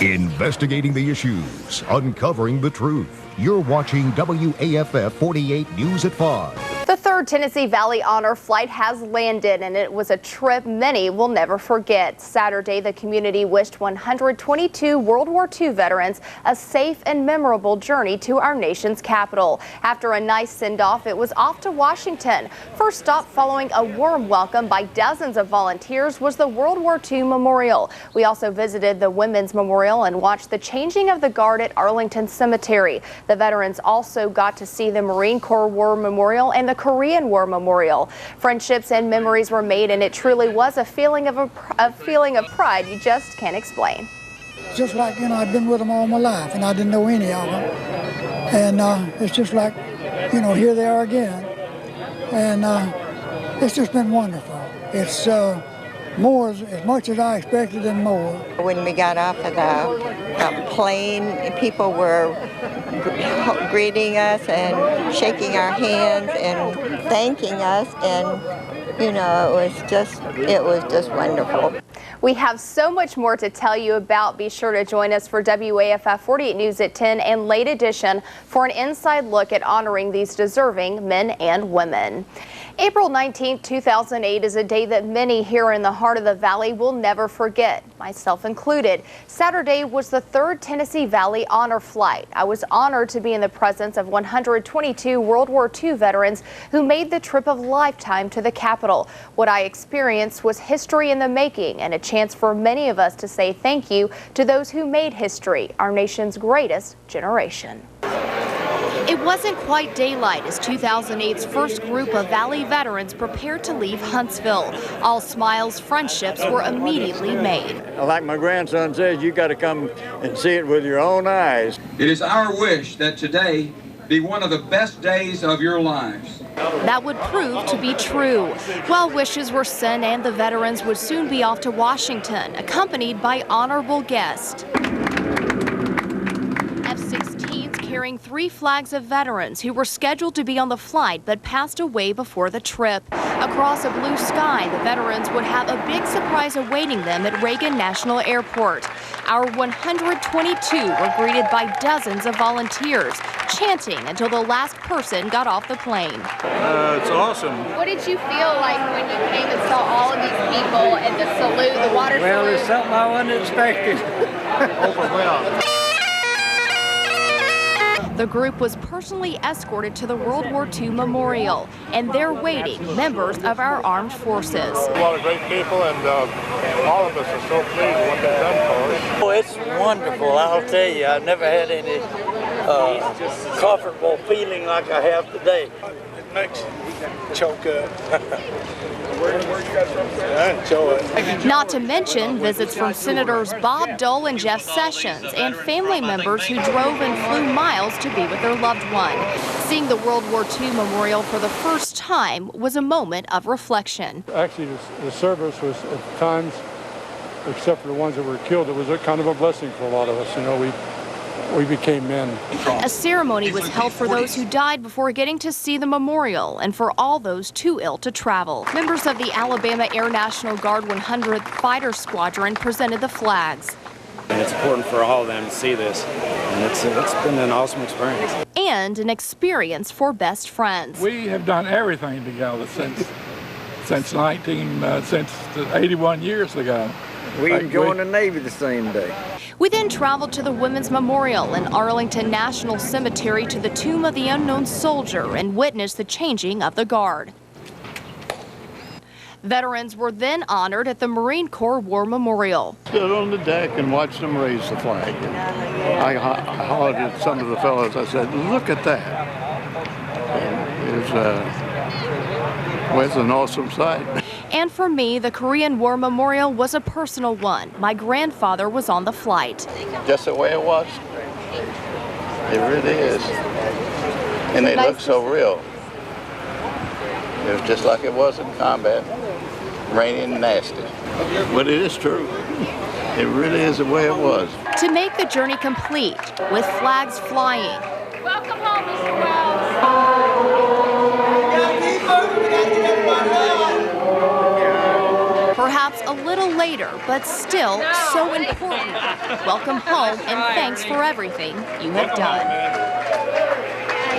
Investigating the issues, uncovering the truth. You're watching WAFF 48 News at 5. The third Tennessee Valley Honor Flight has landed, and it was a trip many will never forget. Saturday, the community wished 122 World War II veterans a safe and memorable journey to our nation's capital. After a nice send-off, it was off to Washington. First stop following a warm welcome by dozens of volunteers was the World War II Memorial. We also visited the Women's Memorial and watched the changing of the guard at Arlington Cemetery. The veterans also got to see the Marine Corps War Memorial and the Korean War Memorial. Friendships and memories were made, and it truly was a feeling of pride you just can't explain. Just like, I've been with them all my life, and I didn't know any of them. And it's just like, here they are again. And it's just been wonderful. It's more, as much as I expected and more. When we got off of the plane, people were greeting us and shaking our hands and thanking us, and it was just wonderful. We have so much more to tell you about. Be sure to join us for WAFF 48 News at 10 and Late Edition for an inside look at honoring these deserving men and women. April 19, 2008 is a day that many here in the heart of the Valley will never forget, myself included. Saturday was the third Tennessee Valley Honor Flight. I was honored to be in the presence of 122 World War II veterans who made the trip of a lifetime to the Capitol. What I experienced was history in the making and a chance for many of us to say thank you to those who made history, our nation's greatest generation. It wasn't quite daylight as 2008's first group of Valley veterans prepared to leave Huntsville. All smiles, friendships were immediately made. Like my grandson says, you got to come and see it with your own eyes. It is our wish that today be one of the best days of your lives. That would prove to be true. Well wishes were sent, and the veterans would soon be off to Washington, accompanied by honorable guests. F-16s carrying 3 flags of veterans who were scheduled to be on the flight but passed away before the trip. Across a blue sky, the veterans would have a big surprise awaiting them at Reagan National Airport. Our 122 were greeted by dozens of volunteers, chanting until the last person got off the plane. It's awesome. What did you feel like when you came and saw all of these people and the salute, the water salute? Well, it's something I wasn't expecting. Overwhelmed. The group was personally escorted to the World War II Memorial, and there waiting members of our armed forces. A lot of great people, and all of us are so pleased with what they've done for us. Oh, it's wonderful, I'll tell you. I've never had any comfortable feeling like I have today. It makes you choke up. Not to mention visits from Senators Bob Dole and Jeff Sessions and family members who drove and flew miles to be with their loved one. Seeing the World War II Memorial for the first time was a moment of reflection. Actually, the service was at times, except for the ones that were killed, it was a kind of a blessing for a lot of us. We became men. A ceremony was held for those who died before getting to see the memorial and for all those too ill to travel. Members of the Alabama Air National Guard 100th Fighter Squadron presented the flags. And it's important for all of them to see this, and it's been an awesome experience. And an experience for best friends. We have done everything together since 81 years ago. We even joined the Navy the same day. We then traveled to the Women's Memorial in Arlington National Cemetery to the Tomb of the Unknown Soldier and witnessed the changing of the guard. Veterans were then honored at the Marine Corps War Memorial. Stood on the deck and watched them raise the flag. I hollered at some of the fellows. I said, "Look at that!" It was an awesome sight. And for me, the Korean War Memorial was a personal one. My grandfather was on the flight. Just the way it was. It really is. And they look so real. It was just like it was in combat. Rainy and nasty. But it is true. It really is the way it was. To make the journey complete, with flags flying. Welcome home, Mr. Wells. Perhaps Perhaps a little later, but still so important. Welcome home and thanks for everything you have done.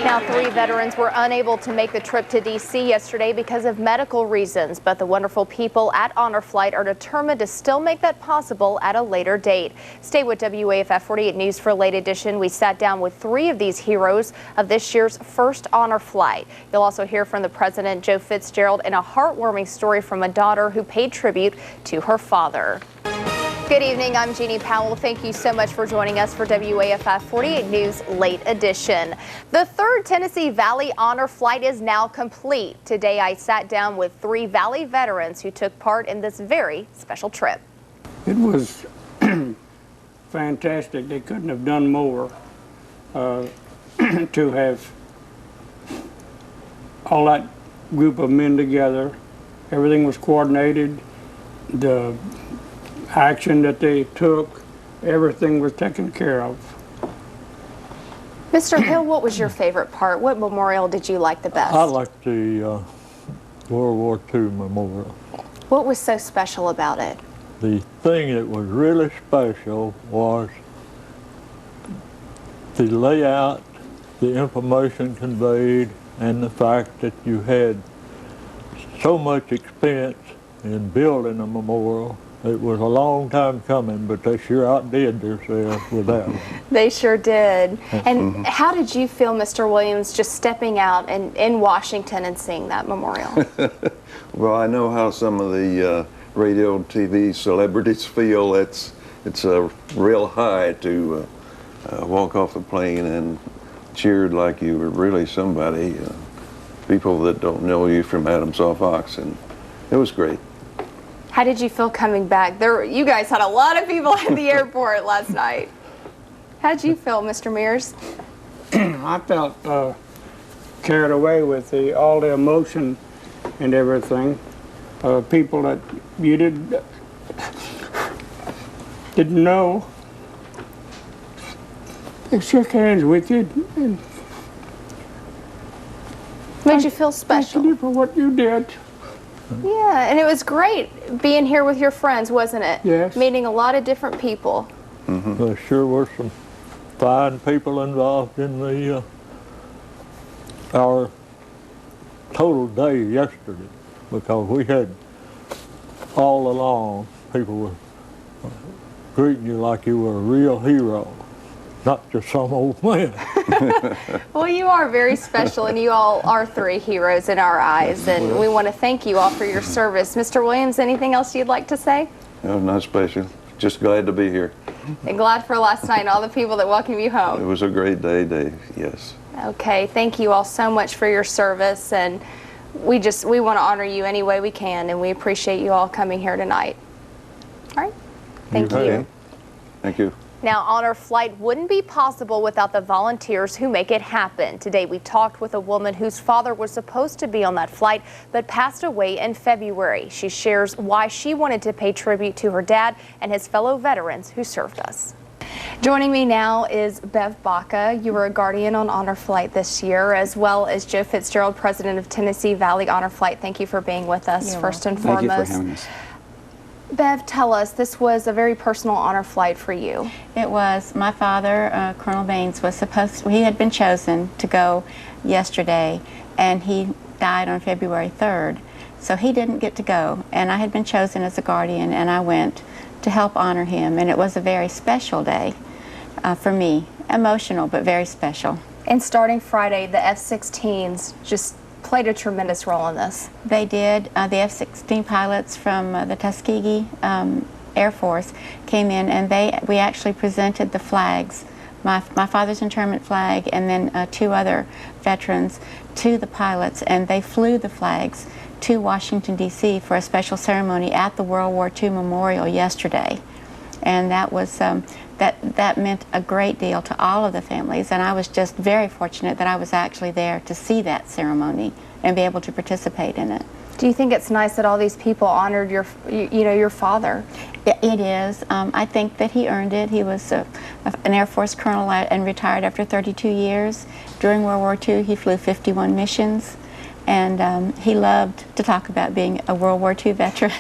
Now, 3 veterans were unable to make the trip to D.C. yesterday because of medical reasons, but the wonderful people at Honor Flight are determined to still make that possible at a later date. Stay with WAFF 48 News for a late edition. We sat down with 3 of these heroes of this year's first Honor Flight. You'll also hear from the President, Joe Fitzgerald, and a heartwarming story from a daughter who paid tribute to her father. Good evening, I'm Jeannie Powell. Thank you so much for joining us for WAFF 48 News Late Edition. The 3rd Tennessee Valley Honor Flight is now complete. Today I sat down with 3 Valley veterans who took part in this very special trip. It was fantastic. They couldn't have done more to have all that group of men together. Everything was coordinated. The action that they took, everything was taken care of. Mr. Hill, what was your favorite part? What memorial did you like the best? I liked the World War II memorial. What was so special about it? The thing that was really special was the layout, the information conveyed, and the fact that you had so much expense in building a memorial. It was a long time coming, but they sure outdid themselves with that one. They sure did. And how did you feel, Mr. Williams, just stepping out and in Washington and seeing that memorial? Well, I know how some of the radio and TV celebrities feel. It's a real high to walk off the plane and cheered like you were really somebody. People that don't know you from Adam saw Fox, and it was great. How did you feel coming back? You guys had a lot of people at the airport last night. How did you feel, Mr. Mears? I felt carried away with all the emotion and everything. People that you didn't know, they shook hands with you. And made you feel special. Thank you for what you did. Yeah, and it was great being here with your friends, wasn't it? Yes. Meeting a lot of different people. There sure were some fine people involved in the our total day yesterday, because we had all along people were greeting you like you were a real hero, not just some old man. Well, you are very special, and you all are 3 heroes in our eyes, and we want to thank you all for your service. Mr. Williams, anything else you'd like to say? No, not special. Just glad to be here. And glad for last night and all the people that welcomed you home. It was a great day, Dave. Yes. Okay, thank you all so much for your service, and we want to honor you any way we can, and we appreciate you all coming here tonight. All right, thank you. Thank you. Now, Honor Flight wouldn't be possible without the volunteers who make it happen. Today, we talked with a woman whose father was supposed to be on that flight but passed away in February. She shares why she wanted to pay tribute to her dad and his fellow veterans who served us. Joining me now is Bev Baca. You were a guardian on Honor Flight this year, as well as Joe Fitzgerald, president of Tennessee Valley Honor Flight. Thank you for being with us, first and foremost. Thank you for having us. Bev, tell us, this was a very personal honor flight for you. It was. My father, Colonel Baines, he had been chosen to go yesterday, and he died on February 3rd. So he didn't get to go, and I had been chosen as a guardian, and I went to help honor him, and it was a very special day for me. Emotional, but very special. And starting Friday, the F-16s just played a tremendous role in this. They did. The F-16 pilots from the Tuskegee Air Force came in, and we actually presented the flags, my father's internment flag and then 2 other veterans, to the pilots, and they flew the flags to Washington, D.C. for a special ceremony at the World War II Memorial yesterday. And that was that meant a great deal to all of the families, and I was just very fortunate that I was actually there to see that ceremony and be able to participate in it. Do you think it's nice that all these people honored your father? It is. I think that he earned it. He was an Air Force colonel and retired after 32 years. During World War II, he flew 51 missions. And he loved to talk about being a World War II veteran.